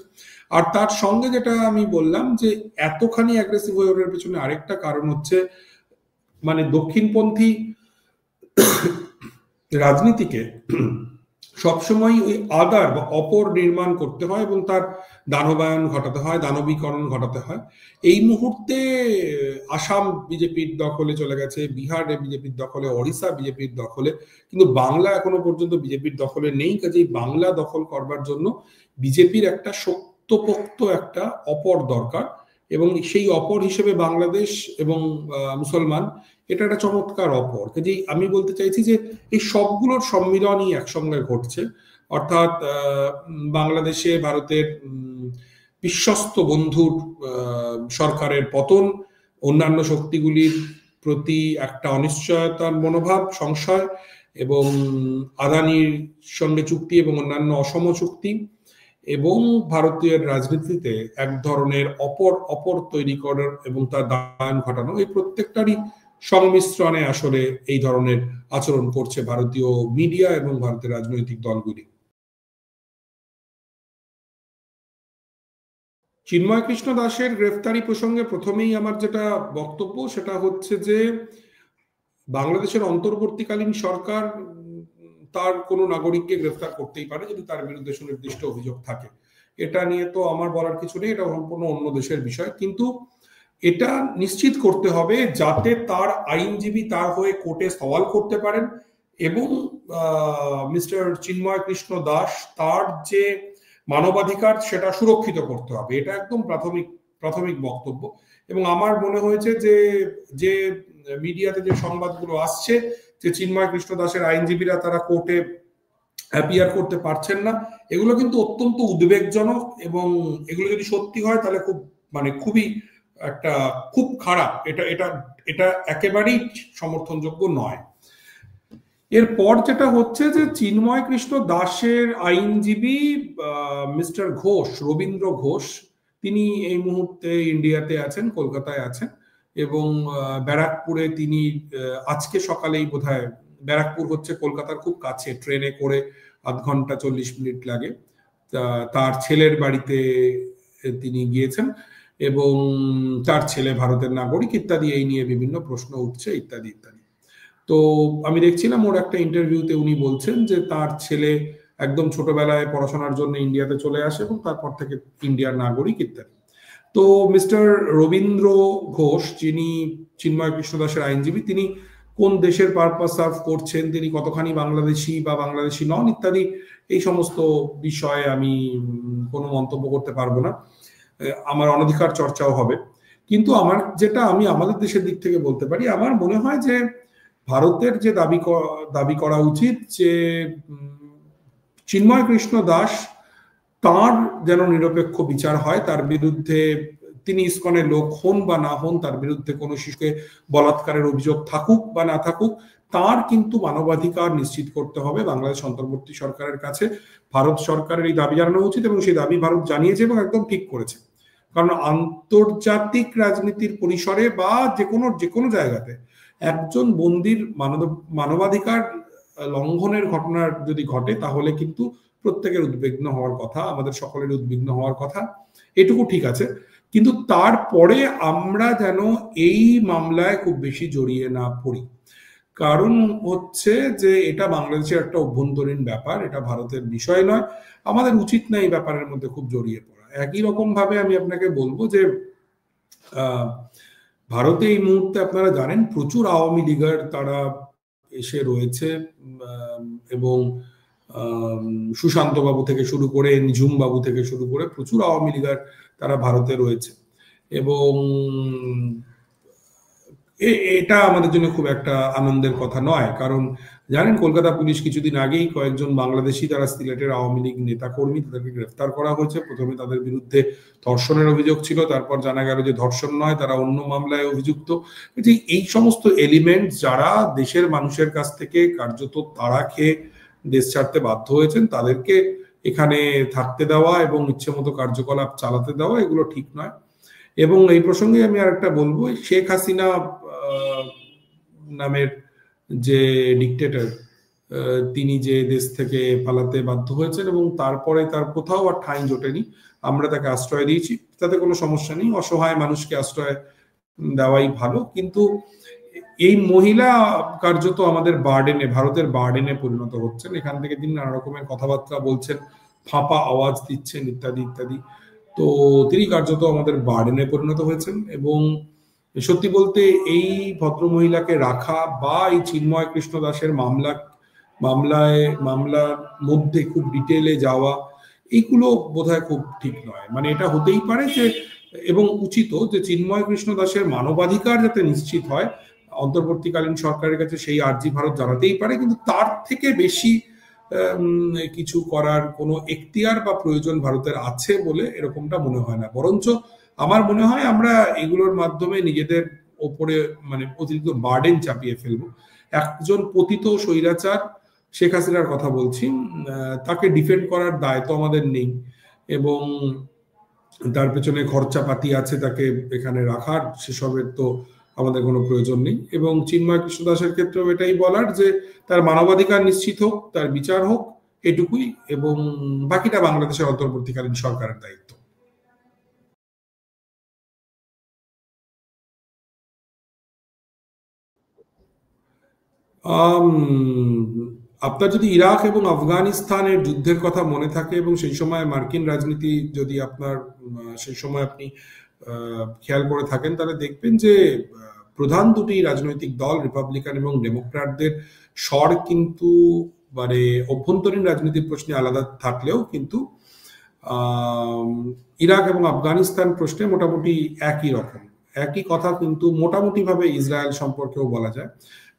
আর তার সঙ্গে যেটা আমি বললাম যে এতখানি অ্যাগ্রেসিভ হয়ে ওঠার পেছনে আরেকটা কারণ হচ্ছে মানে দক্ষিণপন্থী রাজনীতিকে সবসময় ওই আদার বা অপর নির্মাণ করতে হয় এবং তার দানবায়ন ঘটাতে হয়, দানবীকরণ ঘটাতে হয়। এই মুহূর্তে আসাম বিজেপির দখলে চলে গেছে, বিহার বিজেপির দখলে, ওড়িশা বিজেপির দখলে, কিন্তু বাংলা এখনো পর্যন্ত বিজেপির দখলে নেই। কাজেই বাংলা দখল করবার জন্য বিজেপির একটা শক্তপোক্ত একটা অপর দরকার এবং সেই অপর হিসেবে বাংলাদেশ এবং মুসলমান এটা একটা চমৎকার অপর। কাজেই আমি বলতে চাইছি যে এই সবগুলোর সম্মিলনই একসঙ্গে ঘটছে, অর্থাৎ বাংলাদেশে ভারতের বিশ্বস্ত বন্ধুর সরকারের পতন, অন্যান্য শক্তিগুলির প্রতি একটা অনিশ্চয়তার মনোভাব, সংশয় এবং আদানির সঙ্গে চুক্তি এবং অন্যান্য অসম চুক্তি এবং ভারতীয় রাজনীতিতে এক ধরনের অপর তৈরি করার এবং তার দায়ন ঘটানো, এই প্রত্যেকটারই সংমিশ্রণে আসলে এই ধরনের আচরণ করছে ভারতীয় মিডিয়া এবং ভারতের রাজনৈতিক দলগুলি। চিন্ময় কৃষ্ণ দাসের গ্রেফতারি প্রসঙ্গে প্রথমেই আমার যেটা বক্তব্য সেটা হচ্ছে যে বাংলাদেশের অন্তর্বর্তীকালীন সরকার তার কোনো নাগরিককে গ্রেফতার করতেই পারে যদি তার বিরুদ্ধে সুনির্দিষ্ট অভিযোগ থাকে। এটা নিয়ে তো আমার বলার কিছু নেই, এটা সম্পূর্ণ অন্য দেশের বিষয়। কিন্তু এটা নিশ্চিত করতে হবে যাতে তার আইনজীবী তার হয়ে কোর্টে সওয়াল করতে পারেন এবং মিস্টার চিন্ময় কৃষ্ণ দাস তার যে মানবাধিকার সেটা সুরক্ষিত করতে হবে। এটা একদম প্রাথমিক বক্তব্য। এবং আমার মনে হয়েছে যে মিডিয়াতে যে সংবাদগুলো আসছে যে চিন্ময় কৃষ্ণ দাসের আইনজীবীরা তারা কোর্টে অ্যাপিয়ার করতে পারছেন না, এগুলো কিন্তু অত্যন্ত উদ্বেগজনক এবং এগুলো যদি সত্যি হয় তাহলে খুব খারাপ। এটা একেবারেই সমর্থনযোগ্য নয়। এরপর যেটা হচ্ছে যে চিন্ময় কৃষ্ণ দাসের আইনজীবী মিস্টার ঘোষ, রবীন্দ্র ঘোষ, তিনি এই মুহূর্তে ইন্ডিয়াতে আছেন, কলকাতায় আছেন, এবং ব্যারাকপুরে তিনি আজকে সকালেই বোধহয়, ব্যারাকপুর হচ্ছে কলকাতার খুব কাছে, ট্রেনে করে 0.5 ঘন্টা 40 মিনিট লাগে, তার ছেলের বাড়িতে তিনি গিয়েছেন, এবং তার ছেলে ভারতের নাগরিক ইত্যাদি, এই নিয়ে বিভিন্ন প্রশ্ন উঠছে ইত্যাদি ইত্যাদি। তো আমি দেখছিলাম ওর একটা ইন্টারভিউতে উনি বলছেন যে তার ছেলে একদম ছোটবেলায় পড়াশোনার জন্য ইন্ডিয়াতে চলে আসে এবং তারপর থেকে ইন্ডিয়ার নাগরিক ইত্যাদি। তো মিস্টার রবীন্দ্র ঘোষ, যিনি চিন্ময় কৃষ্ণ দাসের আইনজীবী, তিনি কোন দেশের পারপাস সার্ভ করছেন, তিনি কতখানি বাংলাদেশি বা বাংলাদেশি নন ইত্যাদি, এই সমস্ত বিষয়ে আমি কোনো মন্তব্য করতে পারবো না, আমার অনধিকার চর্চাও হবে। কিন্তু আমি আমাদের দেশের দিক থেকে বলতে পারি, আমার মনে হয় যে ভারতের যে দাবি করা উচিত যে চিন্ময় কৃষ্ণ দাস, তার যেন নিরপেক্ষ বিচার হয়, তার বিরুদ্ধে, তিনি ইসকনের লোক হন বা না হন, তার বিরুদ্ধে কোনো শিশুকে বলাৎকারের অভিযোগ থাকুক বা না থাকুক, তার কিন্তু মানবাধিকার নিশ্চিত করতে হবে বাংলাদেশ অন্তর্বর্তী সরকারের কাছে। ভারত সরকারের এই দাবি জানানো উচিত, এবং সেই দাবি ভারত জানিয়েছে এবং একদম ঠিক করেছে। কারণ আন্তর্জাতিক রাজনীতির পরিসরে বা যে কোনো জায়গাতে একজন বন্দির মানবাধিকার লঙ্ঘনের ঘটনা যদি ঘটে, তাহলে কিন্তু প্রত্যেকের উদ্বিগ্ন হওয়ার কথা, আমাদের সকলের উদ্বিগ্ন হওয়ার কথা, এটুকু ঠিক আছে। কিন্তু তারপরে আমরা যেন এই মামলায় খুব বেশি জড়িয়ে না পড়ি, কারণ হচ্ছে যে এটা বাংলাদেশের একটা অভ্যন্তরীণ ব্যাপার, এটা ভারতের বিষয় নয়, আমাদের উচিত না এই ব্যাপারের মধ্যে খুব জড়িয়ে পড়া। একই রকম ভাবে আমি আপনাকে বলবো যে ভারতে এই মুহূর্তে আপনারা জানেন প্রচুর আওয়ামী লীগার তারা এসে রয়েছে, এবং সুশান্ত বাবু থেকে শুরু করে নিঝুম বাবু থেকে শুরু করে প্রচুর আওয়ামী লীগার তারা ভারতে রয়েছে, এবং এটা আমাদের জন্য খুব একটা আনন্দের কথা নয়। কারণ জানেন, কলকাতা পুলিশ কিছুদিন আগেই কয়েকজন বাংলাদেশি যারা সিলেটের আওয়ামী লীগ নেতা কর্মী, তাদেরকে গ্রেফতার করা হয়েছে। প্রথমে তাদের বিরুদ্ধে ধর্ষণের অভিযোগ ছিল, তারপর জানা গেল যে ধর্ষণ নয়, তারা অন্য মামলায় অভিযুক্ত। যে এই সমস্ত এলিমেন্ট যারা দেশের মানুষের কাছ থেকে কার্যত তাড়া খেয়ে দেশ ছাড়তে বাধ্য হয়েছেন, তাদেরকে এখানে থাকতে দেওয়া এবং ইচ্ছে মতো কার্যকলাপ চালাতে দেওয়া, এগুলো ঠিক নয়। এবং এই প্রসঙ্গে আমি আরেকটা বলবো, শেখ হাসিনা নামের যে ডিকটেটর, তিনি যে দেশ থেকে পালাতে বাধ্য হয়েছেন এবং তারপরে তার কোথাও আর ঠাঁই জোটেনি, আমরা তাকে আশ্রয় দিয়েছি, তাতে কোনো সমস্যা নেই, অসহায় মানুষকে আশ্রয় দেওয়াই ভালো। কিন্তু এই মহিলা কার্যত আমাদের বার্ডেনে, ভারতের বার্ডেনে পরিণত হচ্ছেন। এখান থেকে তিনি নানা রকমের কথাবার্তা বলছেন, ফাঁপা আওয়াজ দিচ্ছেন ইত্যাদি ইত্যাদি। তো তিনি কার্যত আমাদের বার্ডেনে পরিণত হয়েছেন, এবং সত্যি বলতে এই ভদ্র মহিলাকে রাখা বা এই চিন্ময় কৃষ্ণ দাসের মামলার মধ্যে খুব ডিটেলে যাওয়া, এইগুলো বোধহয় খুব ঠিক নয়। মানে এটা হতেই পারে যে, এবং উচিত যে চিন্ময় কৃষ্ণ দাসের মানবাধিকার যাতে নিশ্চিত হয়, অন্তর্বর্তীকালীন সরকারের কাছে সেই আর্জি ভারত জানাতেই পারে, কিন্তু তার থেকে বেশি কিছু করার কোনো এখতিয়ার বা প্রয়োজন ভারতের আছে বলে এরকমটা মনে হয় না। বরঞ্চ আমার মনে হয় আমরা এগুলোর মাধ্যমে নিজেদের ওপরে মানে অতিরিক্ত বার্ডেন চাপিয়ে ফেলবো। একজন পতিত স্বৈরাচার, শেখ হাসিনার কথা বলছি, তাকে ডিফেন্ড করার দায় তো আমাদের নেই, এবং তার পেছনে খরচাপাতি আছে তাকে এখানে রাখার, সেসবের তো আমাদের কোনো প্রয়োজন নেই। এবং চিন্ময় কৃষ্ণ দাসের ক্ষেত্রেও এটাই বলার যে তার মানবাধিকার নিশ্চিত হোক, তার বিচার হোক, এটুকুই, এবং বাকিটা বাংলাদেশের অন্তর্বর্তীকালীন সরকারের দায়িত্ব। আপনার যদি ইরাক এবং আফগানিস্তানের যুদ্ধের কথা মনে থাকে এবং সেই সময় মার্কিন রাজনীতি যদি আপনার সেই সময় আপনি খেয়াল করে থাকেন, তাহলে দেখবেন যে প্রধান দুটি রাজনৈতিক দল, রিপাবলিকান এবং ডেমোক্র্যাটদের স্বর কিন্তু মানে অভ্যন্তরীণ রাজনীতির প্রশ্নে আলাদা থাকলেও কিন্তু ইরাক এবং আফগানিস্তান প্রশ্নে মোটামুটি একই রকম, একই কথা কিন্তু মোটামুটি ভাবে ইসরায়েল সম্পর্কেও বলা যায়।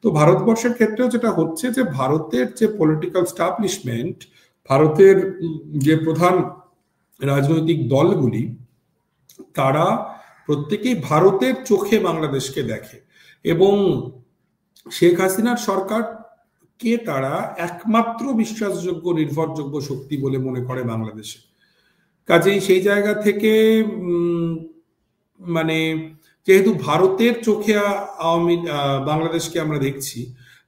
তো ভারতবর্ষের ক্ষেত্রেও যেটা হচ্ছে যে ভারতের যে পলিটিক্যাল স্টাবলিশমেন্ট, ভারতের যে প্রধান রাজনৈতিক দলগুলি, তারা প্রত্যেকেই ভারতের চোখে বাংলাদেশকে দেখে, এবং শেখ হাসিনার সরকার কে তারা একমাত্র বিশ্বাসযোগ্য নির্ভরযোগ্য শক্তি বলে মনে করে বাংলাদেশে। কাজেই সেই জায়গা থেকে মানে যেহেতু ভারতের চোখে বাংলাদেশকে আমরা দেখছি,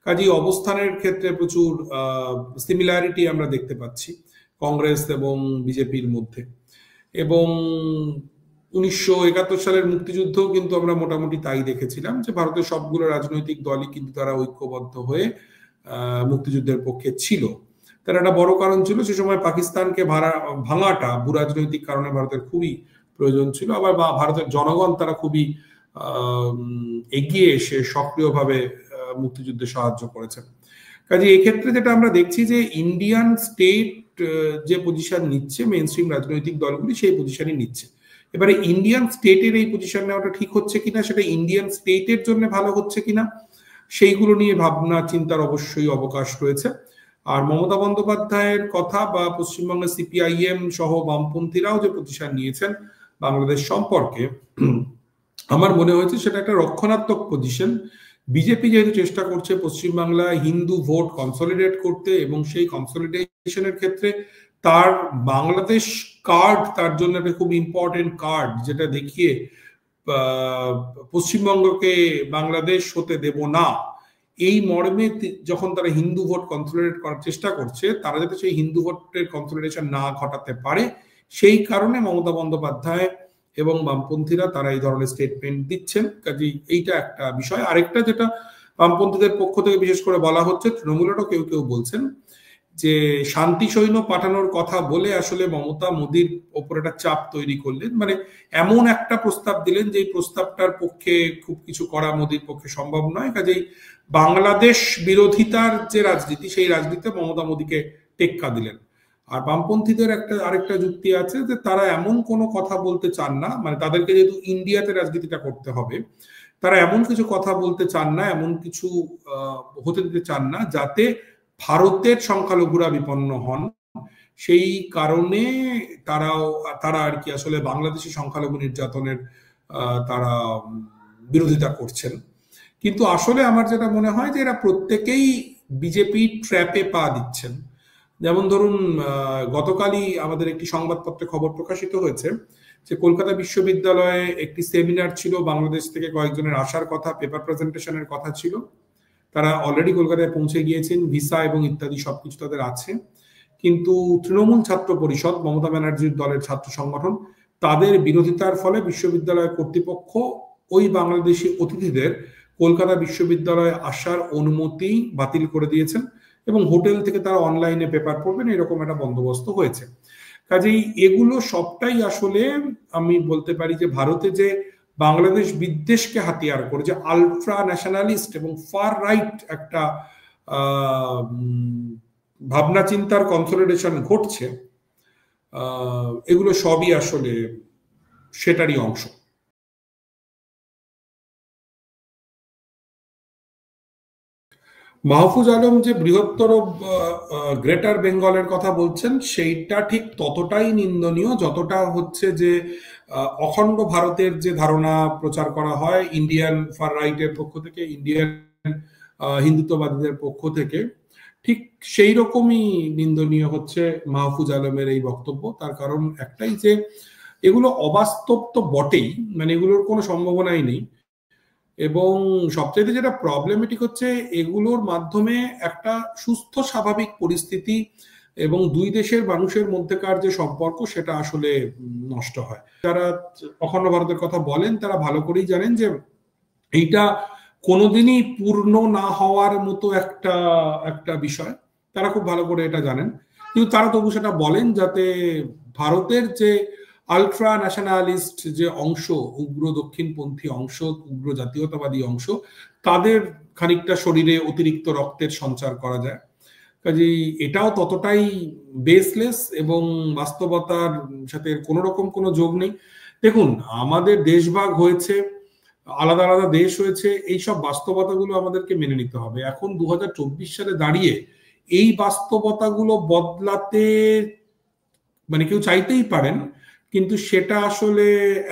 কাজেই অবস্থানের ক্ষেত্রে প্রচুর সিমিলারিটি আমরা দেখতে পাচ্ছি কংগ্রেস এবং বিজেপির মধ্যে। এবং 1971 সালের মুক্তিযুদ্ধও কিন্তু আমরা মোটামুটি তাই দেখেছিলাম যে ভারতের সবগুলো রাজনৈতিক দলই কিন্তু তারা ঐক্যবদ্ধ হয়ে মুক্তিযুদ্ধের পক্ষে ছিল। তার একটা বড় কারণ ছিল সে সময় পাকিস্তানকে ভাঙাটা ভূ রাজনৈতিক কারণে ভারতের খুবই প্রয়োজন ছিল। আবার ভারতের জনগণ তারা খুবই এগিয়ে এসে সক্রিয়ভাবে মুক্তিযুদ্ধে সাহায্য করেছেন। কাজে এক্ষেত্রে যেটা আমরা দেখছি যে ইন্ডিয়ান স্টেট যে পজিশন নিচ্ছে মেইন স্ট্রিম রাজনৈতিক দলগুলি সেই পজিশনই নিচ্ছে। এবারে ইন্ডিয়ান স্টেটের এই পজিশন নেওয়াটা ঠিক হচ্ছে কিনা, সেটা ইন্ডিয়ান স্টেটের জন্য ভালো হচ্ছে কিনা, সেইগুলো নিয়ে ভাবনা চিন্তার অবশ্যই অবকাশ রয়েছে। আর মমতা বন্দ্যোপাধ্যায়ের কথা বা পশ্চিমবঙ্গের সিপিআইএম সহ বামপন্থীরাও যে পজিশন নিয়েছেন বাংলাদেশ সম্পর্কে, আমার মনে হয়েছে সেটা একটা রক্ষণাত্মক পজিশন। বিজেপি যেহেতু চেষ্টা করছে পশ্চিমবাংলায় হিন্দু ভোট কনসলিডেট করতে এবং সেই কনসলিডেশনের ক্ষেত্রে তার বাংলাদেশ কার্ড তার জন্য একটা খুব ইম্পর্টেন্ট কার্ড, যেটা দেখিয়ে পশ্চিমবঙ্গকে বাংলাদেশ হতে দেব না, এই মর্মে যখন তারা হিন্দু ভোট কনসলিডেট করার চেষ্টা করছে, তারা যাতে সেই হিন্দু ভোটের কনসলিডেশন না ঘটাতে পারে সেই কারণে মমতা বন্দ্যোপাধ্যায় এবং বামপন্থীরা তারা এই ধরনের স্টেটমেন্ট দিচ্ছেন। কাজেই এইটা একটা বিষয়। আরেকটা যেটা বামপন্থীদের পক্ষ থেকে বিশেষ করে বলা হচ্ছে, তৃণমূলেরও কেউ কেউ বলছেন যে শান্তি সৈন্য পাঠানোর কথা বলে আসলে মমতা মোদির ওপর একটা চাপ তৈরি করলেন, মানে এমন একটা প্রস্তাব দিলেন যে প্রস্তাবটার পক্ষে খুব কিছু করা মোদির পক্ষে সম্ভব নয়। কাজেই বাংলাদেশ বিরোধিতার যে রাজনীতি সেই রাজনীতিতে মমতা মোদিকে টেক্কা দিলেন। আর বামপন্থীদের আরেকটা যুক্তি আছে যে তারা এমন কোনো কথা বলতে চান না, মানে তাদেরকে যেহেতু ইন্ডিয়াতে রাজনীতিটা করতে হবে, তারা এমন কিছু কথা বলতে চান না, এমন কিছু হতে দিতে চান না যাতে ভারতের সংখ্যালঘুরা বিপন্ন হন। সেই কারণে তারা আর কি আসলে বাংলাদেশি সংখ্যালঘু নির্যাতনের তারা বিরোধিতা করছেন। কিন্তু আসলে আমার যেটা মনে হয় যে এরা প্রত্যেকেই বিজেপি ট্র্যাপে পা দিচ্ছেন। যেমন ধরুন গতকালই আমাদের একটি সংবাদপত্রে খবর প্রকাশিত হয়েছে যে কলকাতা বিশ্ববিদ্যালয়ে একটি সেমিনার ছিল, বাংলাদেশ থেকে কয়েকজনের আসার কথা, পেপার প্রেজেন্টেশনের কথা ছিল। তারা অলরেডি কলকাতায় পৌঁছে গিয়েছেন, ভিসা এবং ইত্যাদি সবকিছু তাদের আছে। কিন্তু তৃণমূল ছাত্র পরিষদ, মমতা ব্যানার্জির দলের ছাত্র সংগঠন, তাদের বিরোধিতার ফলে বিশ্ববিদ্যালয় কর্তৃপক্ষ ওই বাংলাদেশি অতিথিদের কলকাতা বিশ্ববিদ্যালয়ে আসার অনুমতি বাতিল করে দিয়েছেন এবং হোটেল থেকে তারা অনলাইনে পেপার পড়বেন, এরকম একটা বন্দোবস্ত হয়েছে। কাজেই এগুলো সবটাই আসলে আমি বলতে পারি যে ভারতে যে বাংলাদেশ বিদ্বেষকে হাতিয়ার করে যে আলট্রা ন্যাশনালিস্ট এবং ফার রাইট একটা ভাবনা চিন্তার কনসলিডেশন ঘটছে, এগুলো সবই আসলে সেটারই অংশ। মাহফুজ আলম যে বৃহত্তর গ্রেটার বেঙ্গলের কথা বলছেন সেইটা ঠিক ততটাই নিন্দনীয় যতটা হচ্ছে যে অখণ্ড ভারতের যে ধারণা প্রচার করা হয় ইন্ডিয়ান ফার রাইটের পক্ষ থেকে, ইন্ডিয়ান হিন্দুত্ববাদীদের পক্ষ থেকে, ঠিক সেই রকমই নিন্দনীয় হচ্ছে মাহফুজ আলমের এই বক্তব্য। তার কারণ একটাই যে এগুলো অবাস্তব তো বটেই, মানে এগুলোর কোনো সম্ভাবনাই নেই। এবং সবচেয়ে যেটা প্রবলেমেটিক হচ্ছে এগুলোর মাধ্যমে একটা সুস্থ স্বাভাবিক পরিস্থিতি এবং দুই দেশের মানুষের মধ্যেকার যে সম্পর্ক সেটা আসলে নষ্ট হয়। যারা অখণ্ড ভারতের কথা বলেন তারা ভালো করেই জানেন যে এইটা কোনোদিনই পূর্ণ না হওয়ার মতো একটা বিষয়, তারা খুব ভালো করে এটা জানেন। কিন্তু তারা তবু সেটা বলেন যাতে ভারতের যে আলট্রা ন্যাশনালিস্ট যে অংশ, উগ্র দক্ষিণপন্থী অংশ, উগ্র জাতীয়তাবাদী অংশ, তাদের খানিকটা শরীরে অতিরিক্ত রক্তের সঞ্চার করা যায়। কাজেই এটাও ততটাই বেসলেস এবং বাস্তবতার সাথে কোনো রকম কোনো যোগ নেই। দেখুন, আমাদের দেশভাগ হয়েছে, আলাদা আলাদা দেশ হয়েছে, এইসব বাস্তবতাগুলো আমাদেরকে মেনে নিতে হবে। এখন 2024 সালে দাঁড়িয়ে এই বাস্তবতাগুলো বদলাতে মানে কেউ চাইতেই পারেন, কিন্তু সেটা আসলে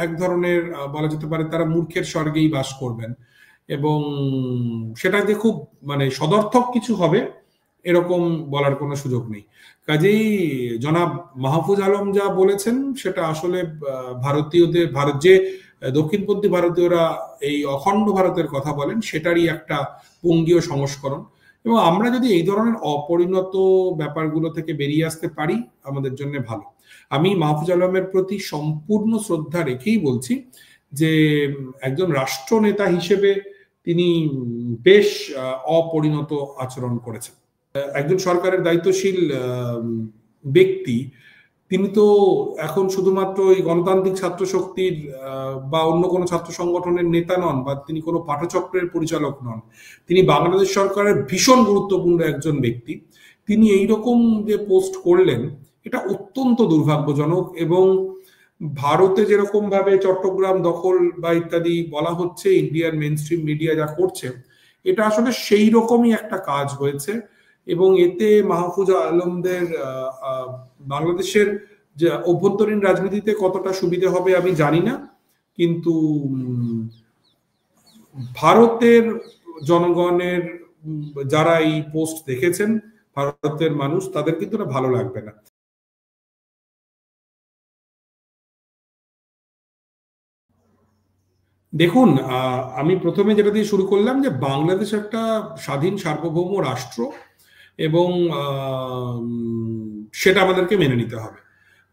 এক ধরনের বলা যেতে পারে তারা মূর্খের স্বর্গেই বাস করবেন এবং সেটা যে খুব মানে সদর্থক কিছু হবে এরকম বলার কোনো সুযোগ নেই। কাজেই জনাব মাহফুজ আলম যা বলেছেন সেটা আসলে ভারতীয়দের যে দক্ষিণপন্থী ভারতীয়রা এই অখণ্ড ভারতের কথা বলেন সেটারই একটা পঙ্গীয় সংস্করণ। এবং আমরা যদি এই ধরনের অপরিণত ব্যাপারগুলো থেকে বেরিয়ে আসতে পারি আমাদের জন্য ভালো। আমি মাহফুজ আলমের প্রতি সম্পূর্ণ শ্রদ্ধা রেখেই বলছি যে একজন রাষ্ট্রনেতা হিসেবে তিনি বেশ অপরিণত আচরণ করেছেন। একজন সরকারের দায়িত্বশীল ব্যক্তি তিনি তো এখন শুধুমাত্র এই গণতান্ত্রিক ছাত্র শক্তির বা অন্য কোনো ছাত্র সংগঠনের নেতা নন, বা তিনি কোনো পাঠচক্রের পরিচালক নন, তিনি বাংলাদেশ সরকারের ভীষণ গুরুত্বপূর্ণ একজন ব্যক্তি। তিনি এইরকম যে পোস্ট করলেন এটা অত্যন্ত দুর্ভাগ্যজনক। এবং ভারতে যেরকম ভাবে চট্টগ্রাম দখল বা ইত্যাদি বলা হচ্ছে, ইন্ডিয়ান মেইনস্ট্রিম মিডিয়া যা করছে, এটা আসলে সেই রকমই একটা কাজ হয়েছে। এবং এতে মাহফুজ আলমদের বাংলাদেশের যে অভ্যন্তরীণ রাজনীতিতে কতটা সুবিধা হবে আমি জানি না, কিন্তু ভারতের জনগণের যারা এই পোস্ট দেখেছেন, ভারতের মানুষ, তাদের কিন্তু এটা ভালো লাগবে না। দেখুন, আমি প্রথমে যেটা দিয়ে শুরু করলাম যে বাংলাদেশ একটা স্বাধীন সার্বভৌম রাষ্ট্র, এবং সেটা আমাদেরকে মেনে নিতে হবে।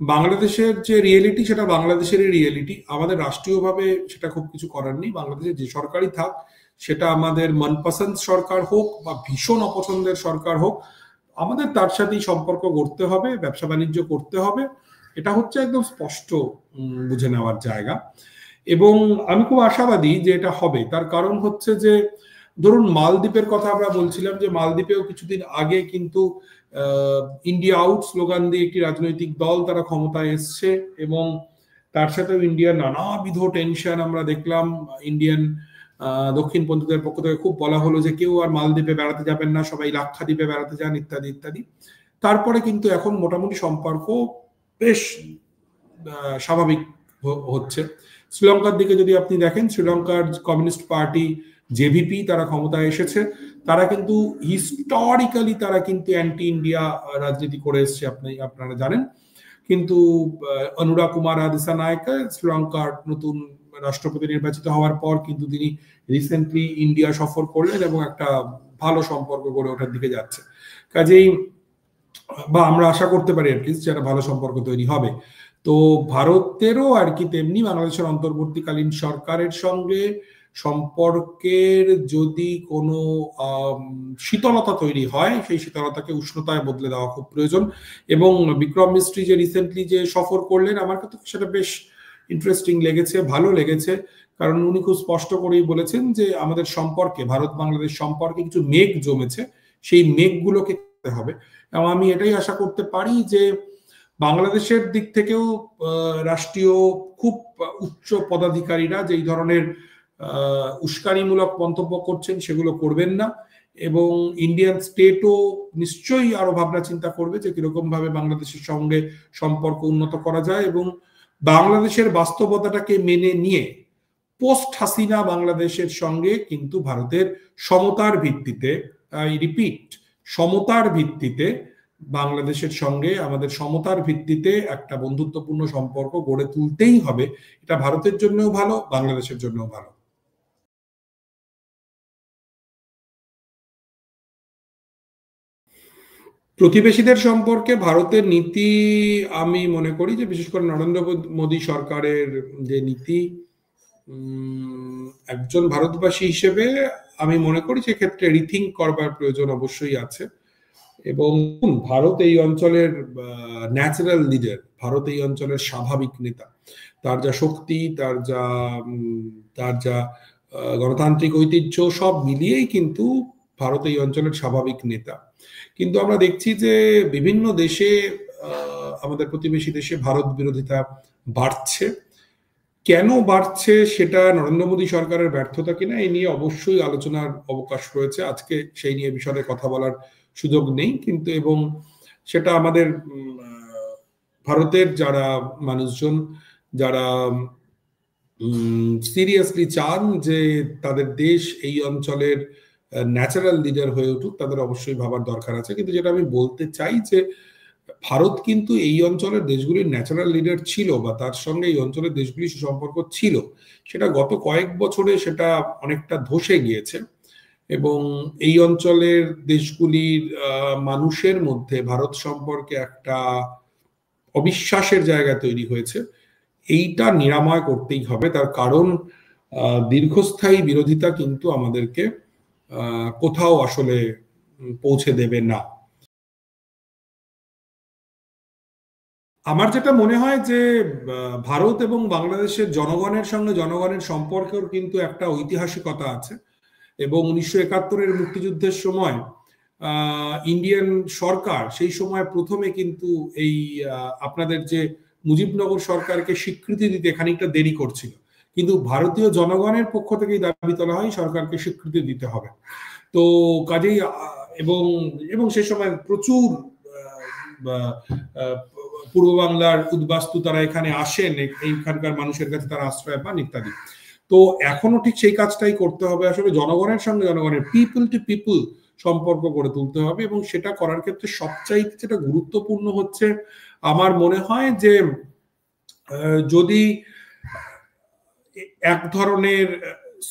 বাংলাদেশের যে রিয়েলিটি সেটা বাংলাদেশেরই রিয়েলিটি, আমাদের রাষ্ট্রীয়ভাবে সেটা খুব কিছু করার নেই। বাংলাদেশে যে সরকারই থাক, সেটা আমাদের মনপসন্দ সরকার হোক বা ভীষণ অপছন্দের সরকার হোক, আমাদের তার সাথেই সম্পর্ক গড়তে হবে, ব্যবসা বাণিজ্য করতে হবে। এটা হচ্ছে একদম স্পষ্ট বুঝে নেওয়ার জায়গা। এবং আমি খুব আশাবাদী যে এটা হবে। তার কারণ হচ্ছে যে ধরুন মালদ্বীপের কথা আমরা বলছিলাম, যে মালদ্বীপেও কিছুদিন আগে কিন্তু ইন্ডিয়া আউট স্লোগান দিয়ে একটি রাজনৈতিক দল তারা ক্ষমতায় এসছে, এবং তার সাথেও ইন্ডিয়ার নানাবিধ টেনশন আমরা দেখলাম। ইন্ডিয়ান দক্ষিণপন্থীদের পক্ষ থেকে খুব বলা হলো যে কেউ আর মালদ্বীপে বেড়াতে যাবেন না, সবাই লাক্ষাদ্বীপে বেড়াতে যান, ইত্যাদি ইত্যাদি। তারপরে কিন্তু এখন মোটামুটি সম্পর্ক বেশ স্বাভাবিক হচ্ছে। শ্রীলঙ্কার দিকে যদি আপনি দেখেন, শ্রীলঙ্কার কমিউনিস্ট পার্টি জেভিপি তারা ক্ষমতায় এসেছে, তারা কিন্তু হিস্টোরিক্যালি তারা কিন্তু অ্যান্টি ইন্ডিয়া রাজনীতি করে এসছে, আপনারা জানেন। কিন্তু অনুরা কুমার দিসানায়কে শ্রীলঙ্কার নতুন রাষ্ট্রপতি নির্বাচিত হওয়ার পর কিন্তু তিনি রিসেন্টলি ইন্ডিয়া সফর করলেন এবং একটা ভালো সম্পর্ক গড়ে ওঠার দিকে যাচ্ছে। কাজেই বা আমরা আশা করতে পারি অ্যাটলিস্ট যে একটা ভালো সম্পর্ক তৈরি হবে। তো ভারতেরও আর কি তেমনি বাংলাদেশের অন্তর্বর্তীকালীন সরকারের সঙ্গে সম্পর্কের যদি কোনো শীতলতা তৈরি হয়, সেই শীতলতাকে উষ্ণতায় বদলে দেওয়া খুব প্রয়োজন। এবং বিক্রম মিস্ত্রি যে রিসেন্টলি যে সফর করলেন, আমার কাছে সেটা বেশ ইন্টারেস্টিং লেগেছে, ভালো লেগেছে। কারণ উনি খুব স্পষ্ট করেই বলেছেন যে আমাদের সম্পর্কে, ভারত বাংলাদেশ সম্পর্কে কিছু মেঘ জমেছে, সেই মেঘগুলোকে করতে হবে। এবং আমি এটাই আশা করতে পারি যে বাংলাদেশের দিক থেকেও রাষ্ট্রীয় খুব উচ্চ পদাধিকারীরা যেই ধরনের উস্কানিমূলক মন্তব্য করছেন সেগুলো করবেন না। এবং ইন্ডিয়ান স্টেটও নিশ্চয়ই আরো ভাবনা চিন্তা করবে যে কিরকম ভাবে বাংলাদেশের সঙ্গে সম্পর্ক উন্নত করা যায়, এবং বাংলাদেশের বাস্তবতাটাকে মেনে নিয়ে পোস্ট হাসিনা বাংলাদেশের সঙ্গে কিন্তু ভারতের সমতার ভিত্তিতে, আই রিপিট, সমতার ভিত্তিতে বাংলাদেশের সঙ্গে আমাদের সমতার ভিত্তিতে একটা বন্ধুত্বপূর্ণ সম্পর্ক গড়ে তুলতেই হবে। এটা ভারতের জন্যও ভালো, বাংলাদেশের জন্যও ভালো। প্রতিবেশীদের সম্পর্কে ভারতের নীতি, আমি মনে করি যে বিশেষ করে নরেন্দ্র মোদী সরকারের যে নীতি, একজন ভারতবাসী হিসেবে আমি মনে করি সেক্ষেত্রে রিথিঙ্ক করবার প্রয়োজন অবশ্যই আছে। এবং ভারত এই অঞ্চলের ন্যাচারাল লিডার, ভারত এই অঞ্চলের স্বাভাবিক নেতা, তার যা শক্তি, তার যা গণতান্ত্রিক ঐতিহ্য, সব মিলিয়েই কিন্তু ভারত এই অঞ্চলের স্বাভাবিক নেতা। কিন্তু আমরা দেখছি যে বিভিন্ন দেশে, আমাদের প্রতিবেশী দেশে ভারত বিরোধিতা বাড়ছে। কেন বাড়ছে সেটা নরেন্দ্র মোদী সরকারের ব্যর্থতা কিনা, এই নিয়ে অবশ্যই আলোচনার অবকাশ রয়েছে। আজকে সেই নিয়ে বিষয়ে কথা বলার সুযোগ নেই, কিন্তু এবং সেটা আমাদের ভারতের যারা মানুষজন, যারা সিরিয়াসলি চান যে তাদের দেশ এই অঞ্চলের ন্যাচারাল লিডার হয়ে উঠুক, তাদের অবশ্যই ভাবার দরকার আছে। কিন্তু যেটা আমি বলতে চাই যে ভারত কিন্তু এই অঞ্চলের দেশগুলির ন্যাচারাল লিডার ছিল, বা তার সঙ্গে এই অঞ্চলের দেশগুলির সুসম্পর্ক ছিল, সেটা গত কয়েক বছরে সেটা অনেকটা ধসে গিয়েছে। এবং এই অঞ্চলের দেশগুলির মানুষের মধ্যে ভারত সম্পর্কে একটা অবিশ্বাসের জায়গা তৈরি হয়েছে। এইটা নিরাময় করতেই হবে, তার কারণ দীর্ঘস্থায়ী বিরোধিতা কিন্তু আমাদেরকে কোথাও আসলে পৌঁছে দেবে না। আমার যেটা মনে হয় যে ভারত এবং বাংলাদেশের জনগণের সঙ্গে জনগণের সম্পর্কের কিন্তু একটা ঐতিহাসিকতা আছে। এবং 1971-এর মুক্তিযুদ্ধের সময় ইন্ডিয়ান সরকার সেই সময় প্রথমে কিন্তু এই আপনাদের যে মুজিবনগর সরকারকে স্বীকৃতি দিতে খানিকটা দেরি করছিল, কিন্তু ভারতীয় জনগণের পক্ষ থেকেই দাবি তোলা হয় সরকারকে স্বীকৃতি দিতে হবে। তো কাজেই এবং এবং সে সময় প্রচুর পূর্ব বাংলার উদ্বাস্তু তারা এখানে আসেন, এইখানকার মানুষের কাছে তারা আশ্রয় পান ইত্যাদি। তো এখনো ঠিক সেই কাজটাই করতে হবে, আসলে জনগণের সঙ্গে জনগণের পিপল টু পিপল সম্পর্ক গড়ে তুলতে হবে। এবং সেটা করার ক্ষেত্রে সবচাইতে যেটা গুরুত্বপূর্ণ হচ্ছে আমার মনে হয় যে যদি এক ধরনের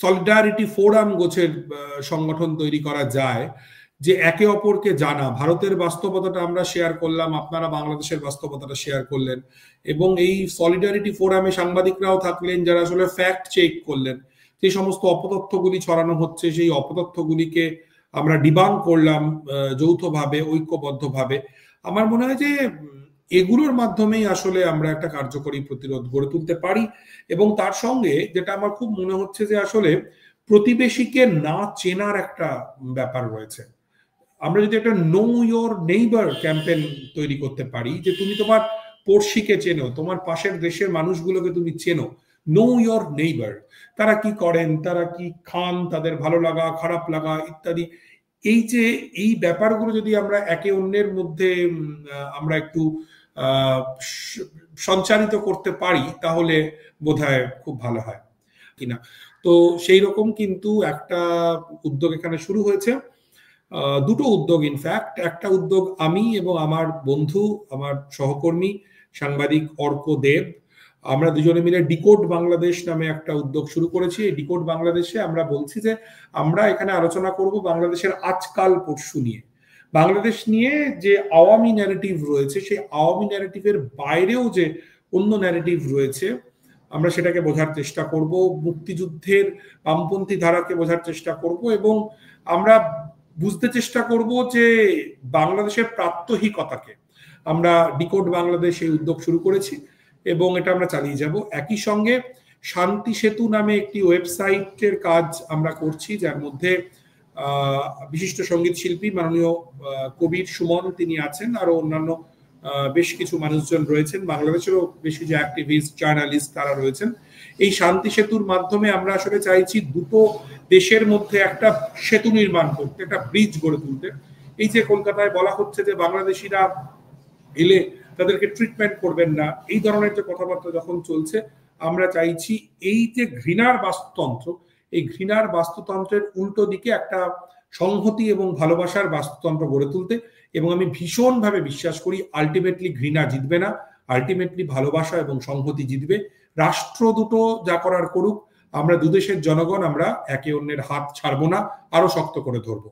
সলিডারিটি ফোরাম গোছের সংগঠন তৈরি করা যায়, যে একে অপরকে জানা, ভারতের বাস্তবতাটা আমরা শেয়ার করলাম, আপনারা বাংলাদেশের বাস্তবতাটা শেয়ার করলেন, এবং এই সলিডারিটি ফোরামে সাংবাদিকরাও থাকলেন যারা আসলে ফ্যাক্ট চেক করলেন, যে সমস্ত অপতথ্যগুলি ছড়ানো হচ্ছে সেই অপতথ্যগুলিকে আমরা ডিবাঙ্ক করলাম যৌথভাবে, ঐক্যবদ্ধভাবে। আমার মনে হয় যে এগুলোর মাধ্যমেই আসলে আমরা একটা কার্যকরী প্রতিরোধ গড়ে তুলতে পারি। এবং তার সঙ্গে যেটা আমার খুব মনে হচ্ছে যে আসলে প্রতিবেশীকে না চেনার একটা ব্যাপার রয়েছে। আমরা যদি একটা নো ইয়োর নেইবার ক্যাম্পেইন তৈরি করতে পারি, যে তুমি তোমার পড়শিকে চেনো, তোমার পাশের দেশের মানুষগুলোকে তুমি চেনো, নো ইয়োর নেইবার, তারা কি করেন, তারা কি খান, তাদের ভালো লাগা খারাপ লাগা ইত্যাদি, এই যে এই ব্যাপারগুলো যদি আমরা একে অন্যের মধ্যে আমরা একটু সঞ্চারিত করতে পারি তাহলে বোধহয় খুব ভালো হয় কিনা। তো সেই রকম কিন্তু একটা উদ্যোগ এখানে শুরু হয়েছে, দুটো উদ্যোগ ইনফ্যাক্ট। একটা উদ্যোগ আমি এবং আমার বন্ধু, আমার সহকর্মী সাংবাদিক অর্ক দেব, আমরা দুজনে মিলে ডিকোড বাংলাদেশ নামে একটা উদ্যোগ শুরু করেছি। এই ডিকোড বাংলাদেশে আমরা বলছি যে আমরা এখানে আলোচনা করব বাংলাদেশের আজকাল পরশু নিয়ে, বাংলাদেশ নিয়ে যে আওয়ামী ন্যারেটিভ রয়েছে সেই আওয়ামী ন্যারেটিভের বাইরেও যে অন্য ন্যারেটিভ রয়েছে আমরা সেটাকে বোঝার চেষ্টা করব, মুক্তিযুদ্ধের বামপন্থী ধারাকে বোঝার চেষ্টা করব, এবং আমরা বুঝতে চেষ্টা করব যে বাংলাদেশের প্রাত্যহিকতাকে। আমরা ডিকোড বাংলাদেশ এই উদ্যোগ শুরু করেছি এবং এটা আমরা চালিয়ে যাব। একই সঙ্গে শান্তি সেতু নামে একটি ওয়েবসাইটের কাজ আমরা করছি, যার মধ্যে বিশিষ্ট সঙ্গীত শিল্পী মাননীয় কবির সুমন তিনি আছেন, আরো অন্যান্য বেশ কিছু মানুষজন রয়েছেন, বাংলাদেশেরও বেশ কিছু অ্যাক্টিভিস্ট জার্নালিস্ট তারা রয়েছেন। এই শান্তি সেতুর মাধ্যমে আমরা আসলে চাইছি দুটো দেশের মধ্যে একটা সেতু নির্মাণ করতে, একটা ব্রিজ গড়ে তুলতে। এই যে কলকাতায় বলা হচ্ছে যে বাংলাদেশিরা এলে তাদেরকে ট্রিটমেন্ট করবেন না, এই ধরনের যে কথাবার্তা যখন চলছে, আমরা চাইছি এই যে ঘৃণার বাস্তুতন্ত্র, এই ঘৃণার বাস্তুতন্ত্রের উল্টো দিকে একটা সংহতি এবং ভালোবাসার বাস্তুতন্ত্র গড়ে তুলতে। এবং আমি ভীষণভাবে বিশ্বাস করি আলটিমেটলি ঘৃণা জিতবে না, আলটিমেটলি ভালোবাসা এবং সংহতি জিতবে। রাষ্ট্র দুটো যা করার করুক, আমরা দুদেশের জনগণ আমরা একে অন্যের হাত ছাড়বো না, আরো শক্ত করে ধরবো।